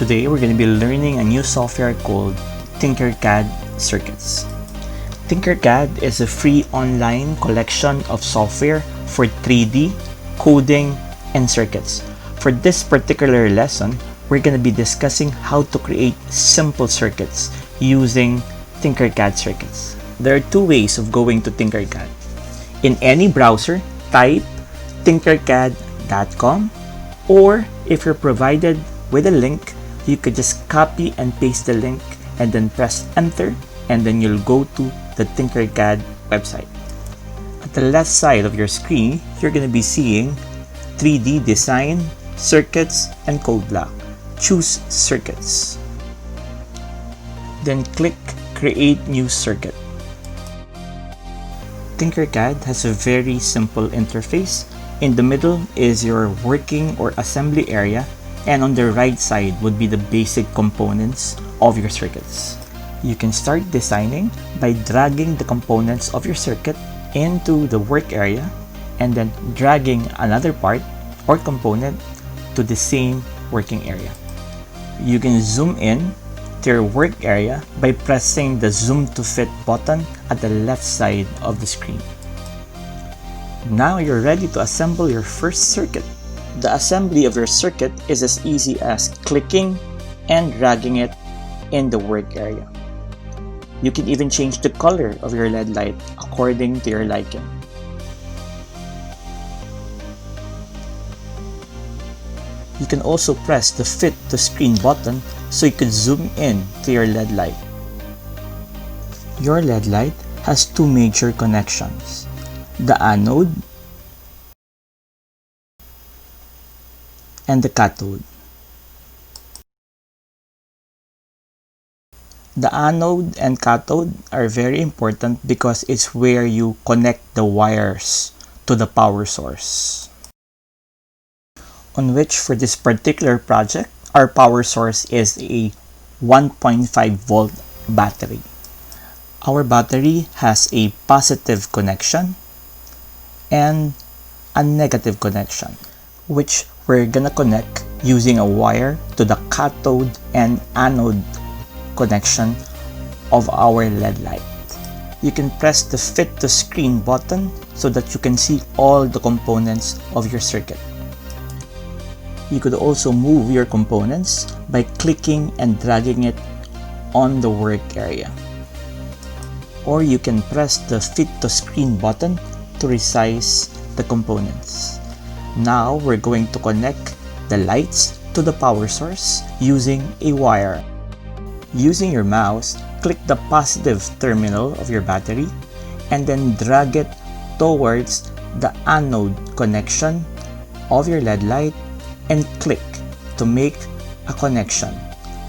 Today we're going to be learning a new software called Tinkercad Circuits. Tinkercad is a free online collection of software for 3D, coding, and circuits. For this particular lesson, we're going to be discussing how to create simple circuits using Tinkercad Circuits. There are two ways of going to Tinkercad. In any browser, type tinkercad.com, or if you're provided with a link, you could just copy and paste the link and then press enter, and then you'll go to the Tinkercad website. At the left side of your screen, you're going to be seeing 3D design, circuits, and code block. Choose circuits. Then click create new circuit. Tinkercad has a very simple interface. In the middle is your working or assembly area, and on the right side would be the basic components of your circuits. You can start designing by dragging the components of your circuit into the work area and then dragging another part or component to the same working area. You can zoom in to your work area by pressing the zoom to fit button at the left side of the screen. Now you're ready to assemble your first circuit. The assembly of your circuit is as easy as clicking and dragging it in the work area. You can even change the color of your LED light according to your liking. You can also press the fit to screen button so you could zoom in to your LED light. Your LED light has two major connections: the anode and the cathode. The anode and cathode are very important because it's where you connect the wires to the power source, on which for this particular project, our power source is a 1.5 volt battery. Our battery has a positive connection and a negative connection, which we're gonna connect using a wire to the cathode and anode connection of our LED light. You can press the fit to screen button so that you can see all the components of your circuit. You could also move your components by clicking and dragging it on the work area. Or you can press the fit to screen button to resize the components. Now we're going to connect the lights to the power source using a wire. Using your mouse, click the positive terminal of your battery and then drag it towards the anode connection of your LED light and click to make a connection.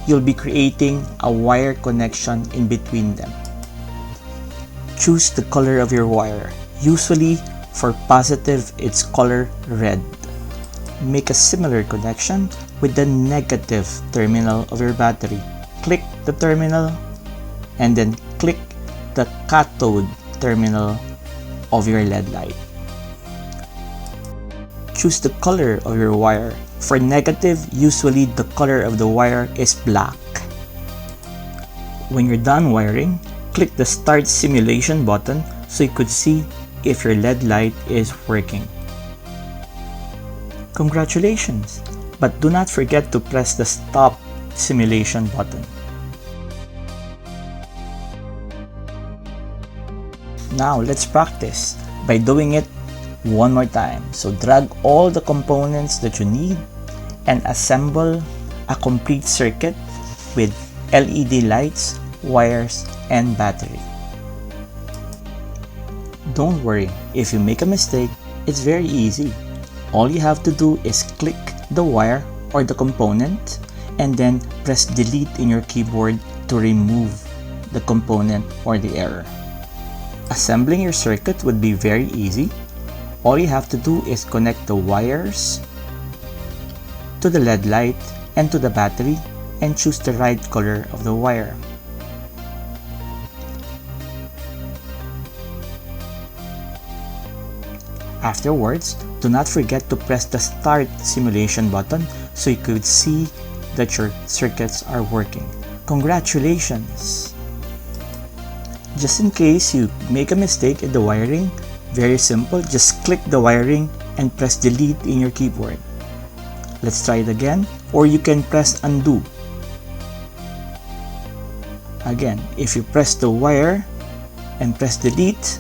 You'll be creating a wire connection in between them. Choose the color of your wire. Usually for positive, it's color red. Make a similar connection with the negative terminal of your battery. Click the terminal and then click the cathode terminal of your LED light. Choose the color of your wire. For negative, usually the color of the wire is black. When you're done wiring, click the Start Simulation button so you could see if your LED light is working. Congratulations! But do not forget to press the Stop Simulation button. Now let's practice by doing it one more time. So drag all the components that you need and assemble a complete circuit with LED lights, wires, and battery. Don't worry, if you make a mistake, it's very easy. All you have to do is click the wire or the component and then press delete in your keyboard to remove the component or the error. Assembling your circuit would be very easy. All you have to do is connect the wires to the LED light and to the battery and choose the right color of the wire. Afterwards, do not forget to press the Start Simulation button so you could see that your circuits are working. Congratulations! Just in case you make a mistake in the wiring, very simple, just click the wiring and press delete in your keyboard. Let's try it again, or you can press undo. Again, if you press the wire and press delete,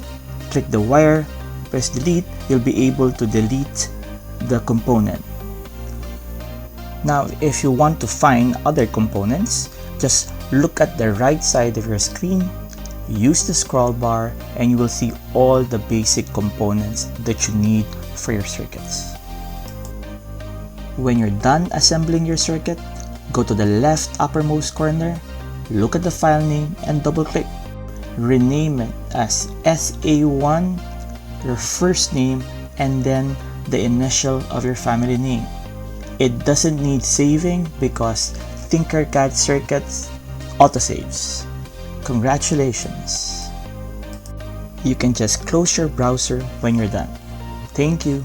click the wire, press delete, you'll be able to delete the component. Now, if you want to find other components, just look at the right side of your screen, use the scroll bar, and you will see all the basic components that you need for your circuits. When you're done assembling your circuit, go to the left uppermost corner, look at the file name and double click. Rename it as SA1, your first name, and then the initial of your family name. It doesn't need saving because Tinkercad Circuits autosaves. Congratulations! You can just close your browser when you're done. Thank you.